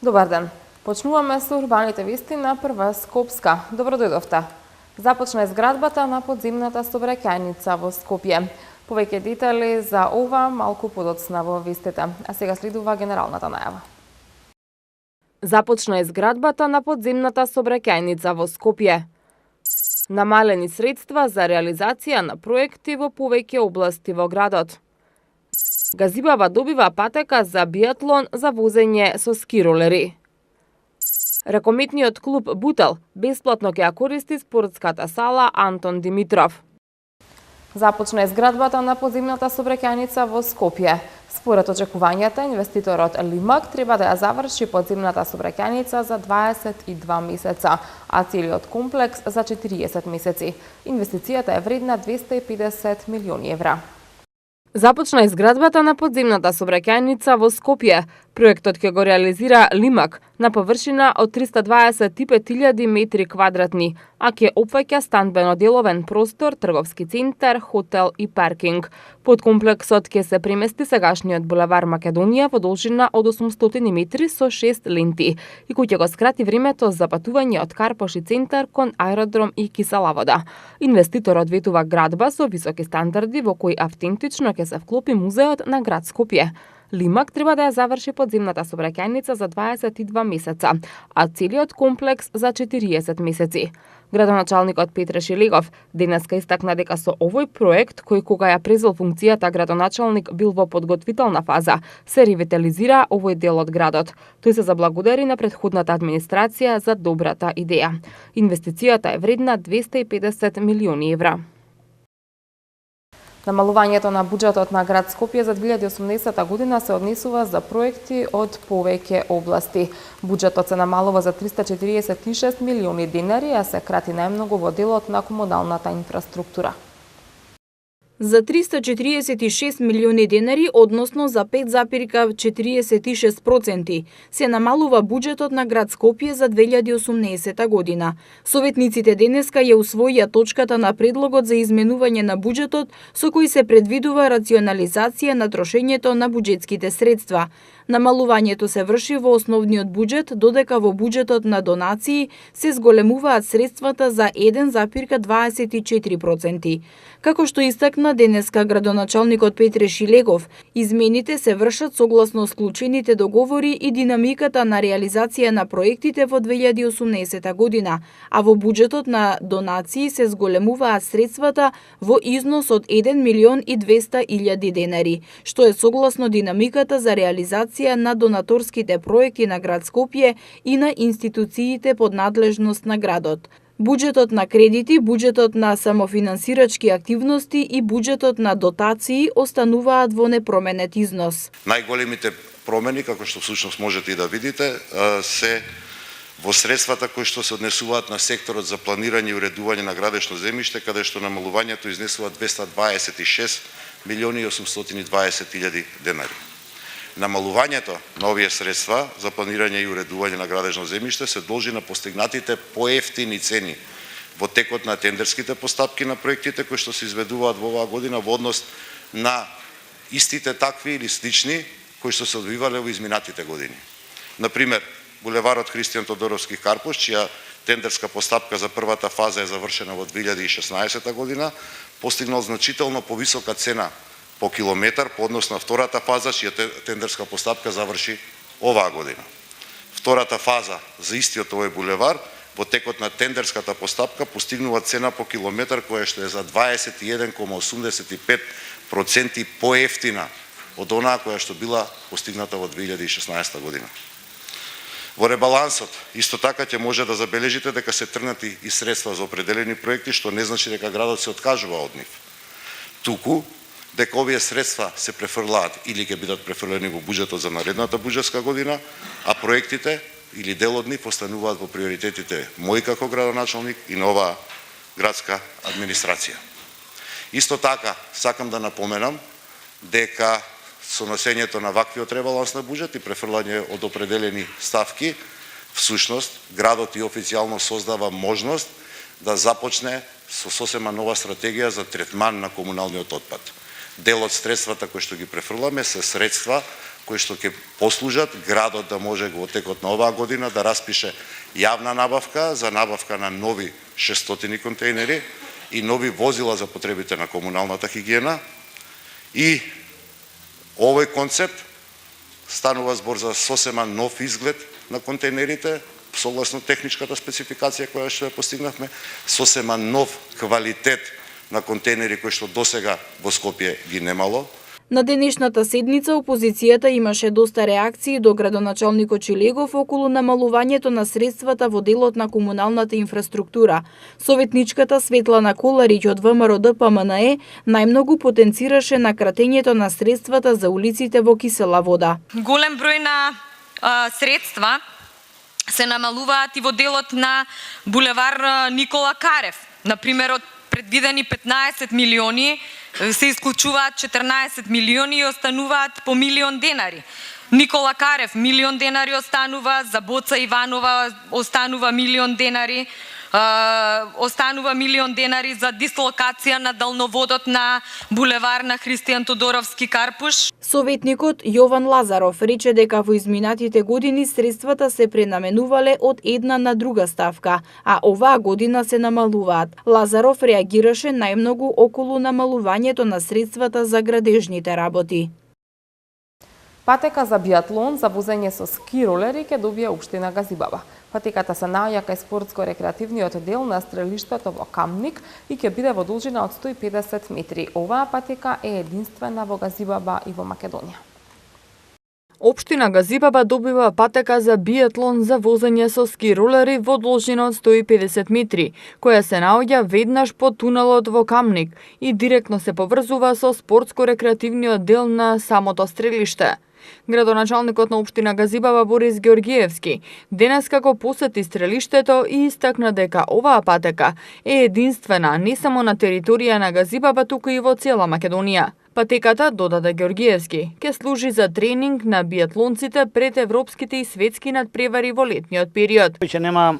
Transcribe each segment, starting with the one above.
Добар ден. Почнуваме со урбаните вести на Прва Скопска. Добро дојдовте. Започна изградбата на подземната сообраќајница во Скопје. Повеќе детали за ова малку подоцна во вестите. А сега следува генералната најава. Започна изградбата на подземната сообраќајница во Скопје. Намалени средства за реализација на проекти во повеќе области во градот. Газибава добива патека за биатлон за возење со ски-ролери. Ракометниот клуб Бутел бесплатно ќе ја користи спортската сала Антон Димитров. Започна изградбата на подземната сообраќајница во Скопје. Според очекувањата, инвеститорот Лимак треба да ја заврши подземната сообраќајница за 22 месеца, а целиот комплекс за 40 месеци. Инвестицијата е вредна 250 милиони евра. Започна изградбата на подземната сообраќајница во Скопје. Проектот ќе го реализира Лимак на површина од 325.000 метри квадратни, а ќе опфаќа станбено-деловен простор, трговски центар, хотел и паркинг. Под комплексот ќе се премести сегашниот булевар Македонија во должина од 800 метри со 6 ленти и кој ќе го скрати времето за патување од Карпоши центар кон аеродром и Кисела вода. Инвеститорот ветува градба со високи стандарди во кој автентично ќе се вклопи музеот на град Скопје. Лимак треба да ја заврши подземната сообраќајница за 22 месеца, а целиот комплекс за 40 месеци. Градоначалникот Петре Шилегов денеска истакна дека со овој проект, кој кога ја презел функцијата градоначалник бил во подготвителна фаза, се ревитализира овој дел од градот. Тој се заблагодари на претходната администрација за добрата идеја. Инвестицијата е вредна 250 милиони евра. Намалувањето на буџетот на град Скопје за 2018 година се однесува за проекти од повеќе области. Буџетот се намалува за 346 милиони денари, а се крати најмногу во делот на комуналната инфраструктура. За 346 милиони денари, односно за 5,46%, се намалува буџетот на град Скопје за 2018 година. Советниците денеска ја усвоија точката на предлогот за изменување на буџетот со кој се предвидува рационализација на трошењето на буџетските средства. Намалувањето се врши во основниот буџет, додека во буџетот на донации се зголемуваат средствата за 1,24%. Како што истакна денеска градоначалникот Петре Шилегов, измените се вршат согласно склучените договори и динамиката на реализација на проектите во 2018 година, а во буџетот на донации се зголемуваат средствата во износ од 1.200.000 денари, што е согласно динамиката за реализација на донаторските проекти на град Скопје и на институциите под надлежност на градот. Буџетот на кредити, буџетот на самофинансирачки активности и буџетот на дотации остануваат во непроменет износ. Најголемите промени, како што всушност можете и да видите, се во средствата кои што се однесуваат на секторот за планирање и уредување на градешно земјиште, каде што намалувањето изнесува 226 милиони и 820.000 денари. Намалувањето на овие средства за планирање и уредување на градежно земјиште се должи на постигнатите поевтини цени во текот на тендерските постапки на проектите кои што се изведуваат во оваа година во однос на истите такви или слични кои што се одвивале во изминатите години. Например, булеварот Христијан Тодоровски Карпош, чија тендерска постапка за првата фаза е завршена во 2016 година, постигнал значително повисока цена по километар по однос на втората фаза, чија тендерска постапка заврши оваа година. Втората фаза за истиот овој булевар во текот на тендерската постапка постигнува цена по километар која што е за 21,85% поевтина од онаа која што била постигната во 2016 година. Во ребалансот исто така ќе може да забележите дека се тргнати и средства за определени проекти, што не значи дека градот се откажува од нив. Туку дека овие средства се префрлаат или ќе бидат префрлени во буџетот за наредната буџетска година, а проектите или дел од нив остануваат во приоритетите мој како градоначалник и на оваа градска администрација. Исто така сакам да напоменам дека со носењето на ваквиот ребаланс на буџет и префрлање од определени ставки, всушност градот и официјално создава можност да започне со сосема нова стратегија за третман на комуналниот отпад. Дел од средствата кои што ги префрламе се средства кои што ќе послужат градот да може во текот на оваа година да распише јавна набавка за набавка на нови 600 контейнери и нови возила за потребите на комуналната хигиена. И овој концепт станува збор за сосема нов изглед на контейнерите, согласно техничката спецификација која што ја постигнавме, сосема нов квалитет на контейнери кои што досега во Скопје ги немало. На денешната седница опозицијата имаше доста реакции до градоначалникот Чилегов околу намалувањето на средствата во делот на комуналната инфраструктура. Советничката Светлана Коларич од ВМРО ДПМНЕ најмногу потенцираше на кратењето на средствата за улиците во кисела вода. Голем број на средства се намалуваат и во делот на булевар Никола Карев. Например, од предвидени 15 милиони се исклучуваат 14 милиони и остануваат по милион денари. Никола Карев милион денари останува, за Боца Иванова останува милион денари, останува милион денари за дислокација на далноводот на булевар на Христијан Тодоровски Карпуш. Советникот Јован Лазаров рече дека во изминатите години средствата се пренаменувале од една на друга ставка, а оваа година се намалуваат. Лазаров реагираше најмногу околу намалувањето на средствата за градежните работи. Патека за биатлон за возење со ски ролери ќе добие општина Газибаба. Патеката се наоѓа кај спортско-рекреативниот дел на стрелиштето во Камник и ќе биде во должина од 150 метри. Оваа патека е единствена во Газибаба и во Македонија. Општина Газибаба добива патека за биатлон за возење со ски ролери во должина од 150 метри, која се наоѓа веднаш по тунелот во Камник и директно се поврзува со спортско-рекреативниот дел на самото стрелиште. Градоначалникот на општина Газибаба Борис Георгиевски денес како посети стрелиштето и истакна дека оваа патека е единствена не само на територија на Газибаба, туку и во цела Македонија. Патеката, додаде Георгиевски, ќе служи за тренинг на биатлонците пред европските и светски надпревари во летниот период. Ќе нема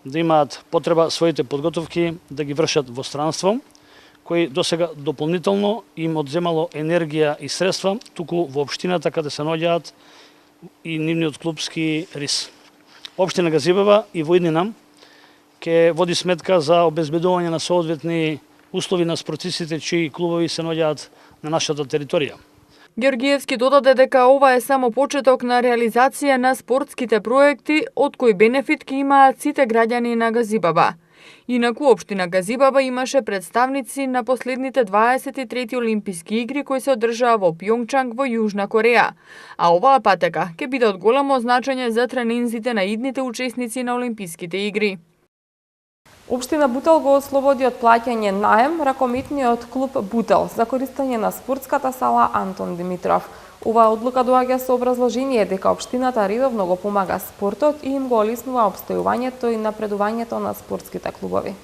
да имаат потреба своите подготовки да ги вршат во странство, кои досега дополнително им одземало енергија и средства туку во општината каде се наоѓаат и нивниот клубски рис. Општина Газибаба и во иднина ќе води сметка за обезбедување на соодветни услови на спортистите чии клубови се наоѓаат на нашата територија. Георгиевски додаде дека ова е само почеток на реализација на спортските проекти од кои бенефит ќе имаат сите граѓани на Газибаба. Инаку општина Газибаба имаше представници на последните 23 Олимписки игри кои се одржаа во Пјонгчанг во Јужна Кореја, а оваа патека ќе биде од големо значење за тренинзите на идните учесници на Олимписките игри. Општина Бутел го ослободи од плаќање наем ракометниот клуб Бутел за користење на спортската сала Антон Димитров. Оваа одлука доаѓа со образложение дека општината редовно го помага спортот и им го олеснува обстојувањето и напредувањето на спортските клубови.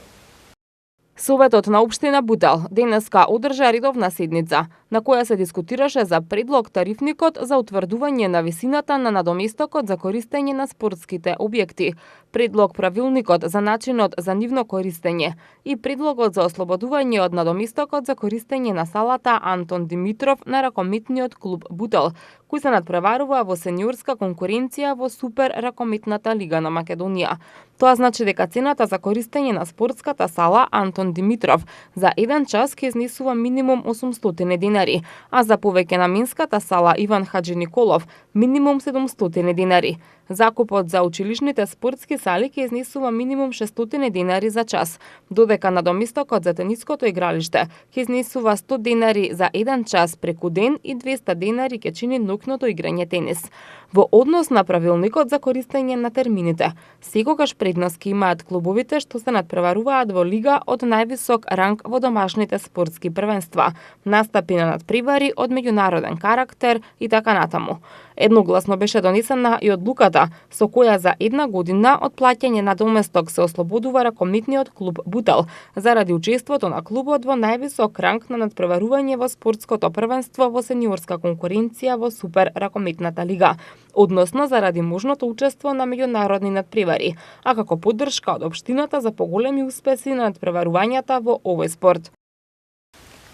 Советот на општина Бутел денеска одржа редовна седница, на која се дискутираше за предлог тарифникот за утврдување на висината на надоместокот за користење на спортските објекти, предлог правилникот за начинот за нивно користење и предлогот за ослободување од надоместокот за користење на салата Антон Димитров на ракометниот клуб Бутел, кој се надпреварува во сениорска конкуренција во Супер ракометната лига на Македонија. Тоа значи дека цената за користење на спортската сала Антон Димитров за еден час ќе изнесува минимум 800 денари, а за повеќе наменската сала Иван Хаджи Николов минимум 700 денари. Закупот за училишните спортски сали ќе изнесува минимум 600 денари за час, додека надоместокот за тениското игралиште ќе изнесува 100 денари за еден час преку ден и 200 денари ќе чини ноќното играње тенис. Во однос на правилникот за користење на термините, секогаш предност ќе имаат клубовите што се надпреваруваат во лига од највисок ранг во домашните спортски првенства, настапи на надпревари од меѓународен карактер и така натаму. Едногласно беше донесена и одлуката со која за една година од плаќање на доместок се ослободува ракометниот клуб Бутел заради учеството на клубот во највисок ранг на надпреварување во спортското првенство во сениорска конкуренција во Супер ракометната лига, односно заради можното учество на меѓународни надпревари, а како поддршка од општината за поголеми успеси на надпреварувањата во овој спорт.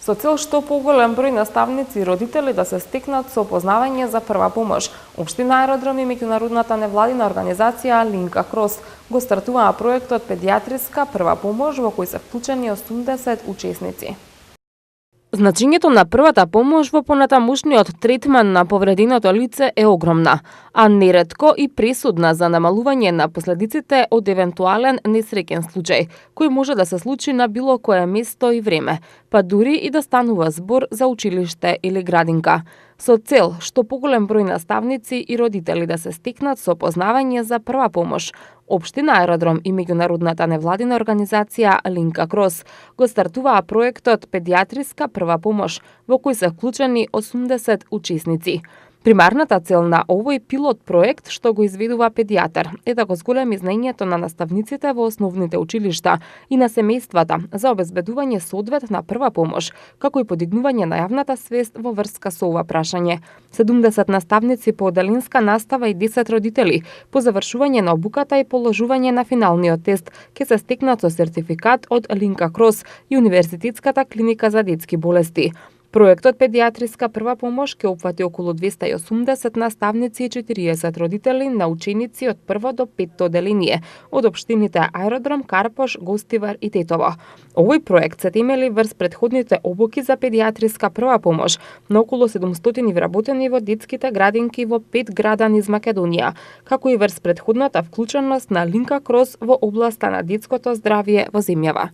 со цел што поголем број наставници и родители да се стекнат со познавање за прва помош. Општина Аеродром и меѓународната невладина организација Линка Крос го стартуваа проектот Педиатриска прва помош во кој се вклучени 80 учесници. Значењето на првата помош во понатамушниот третман на повреденото лице е огромна, а неретко и пресудна за намалување на последиците од евентуален несреќен случај, кој може да се случи на било кое место и време, па дури и да станува збор за училиште или градинка, со цел што поголем број наставници и родители да се стекнат со познавање за прва помош. Општина Аеродром и меѓународната невладина организација Линка Крос го стартуваа проектот Педиатриска прва помош, во кој се вклучени 80 учесници. Примарната цел на овој пилот проект што го изведува педијатар е да го зголеми знаењето на наставниците во основните училишта и на семејствата за обезбедување соодветна прва помош, како и подигнување на јавната свест во врска со ова прашање. 70 наставници по оделенска настава и 10 родители по завршување на обуката и положување на финалниот тест ќе се стекнат со сертификат од Линка Крос и Универзитетската клиника за детски болести. Проектот Педиатриска прва помош ќе опфати околу 280 наставници и 40 родители на ученици од прво до петто оделение од општините Аеродром, Карпош, Гостивар и Тетово. Овој проект се темели врз претходните обуки за педиатриска прва помош на околу 700 вработени во детските градинки во 5 града низ Македонија, како и врз претходната вклученост на Линка Крос во областа на детското здравје во земјава.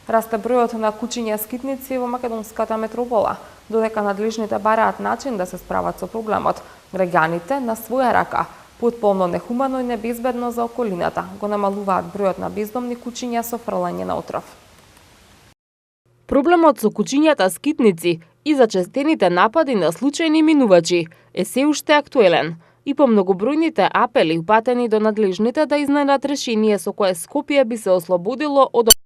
Расте бројот на кучиња скитници во македонската метропола, додека надлежните бараат начин да се справат со проблемот. Граѓаните на своја рака, потполно нехумано и небезбедно за околината, го намалуваат бројот на бездомни кучиња со фрлање на отров. Проблемот со кучињата скитници и зачестените напади на случајни минувачи е се уште актуелен и по многобројните апели упатени до надлежните да изнайдат решение со кое Скопје би се ослободило од